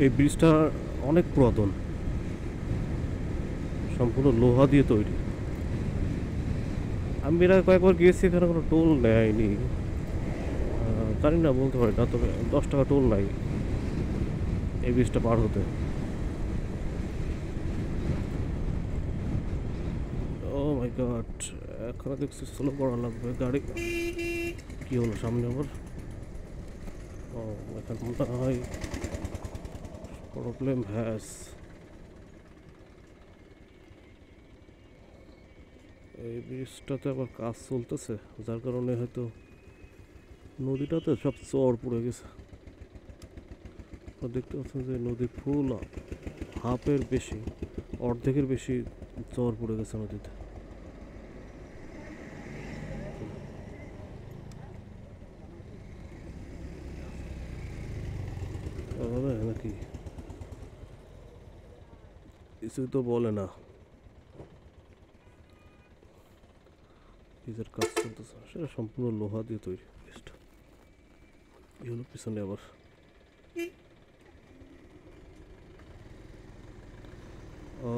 এই ব্রিজটা অনেক পুরাতন, সম্পূর্ণ লোহা দিয়ে তৈরি। আমি এর আগে কয়েকবার গিয়েছি, এখানে কোনো টোল নেয়নি। জানি না, বলতে পারি না, তবে 10 টাকা টোল নাই এই ব্রিজটা পার হতে। ও মাই গড, এখানে দেখছি স্লো করা লাগবে গাড়ি। কি হলো সামনে আবার? ও, এখানে মনে হয় প্রবলেম হ্যাস। এই ব্রিজটাতে আবার কাজ চলতেছে, যার কারণে হয়তো নদীটাতে সব চর পড়ে গেছে। দেখতে পাচ্ছেন যে নদী ফুল হাফের বেশি, অর্ধেকের বেশি চর পড়ে গেছে নদীতে। এভাবে নাকি? কিছুই তো বলে না। ব্রিজের কাজ চলতেছে, সেটা সম্পূর্ণ লোহা দিয়ে তৈরি ব্রিজটা। এই হলো পিছনে আবার।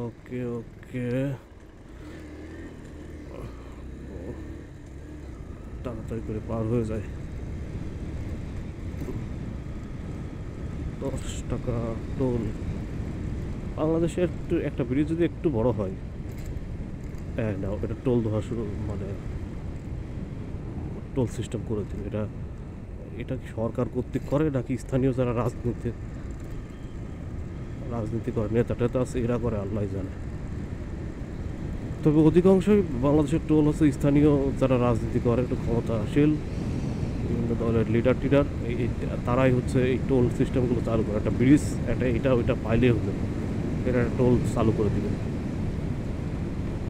ওকে ওকে, তাড়াতাড়ি করে পার হয়ে যায়। 10 টাকা টোল। বাংলাদেশে একটু একটা ব্রিজ যদি একটু বড় হয়, হ্যাঁ না, এটা টোল ধরা শুরু, মানে টোল সিস্টেম করে দিবে। এটা এটা কি সরকার কর্তৃক করে নাকি স্থানীয় যারা রাজনীতি করে, নেতা টেতা আছে, এরা করে, আল্লাহ জানে। তবে অধিকাংশই বাংলাদেশের টোল হচ্ছে স্থানীয় যারা রাজনীতি করে, একটু ক্ষমতাশীল বিভিন্ন দলের লিডার টিডার, তারাই হচ্ছে এই টোল সিস্টেমগুলো চালু করে। একটা ব্রিজ, এটা এটা ওইটা পাইলে হলো, এটা টোল চালু করে দিবে।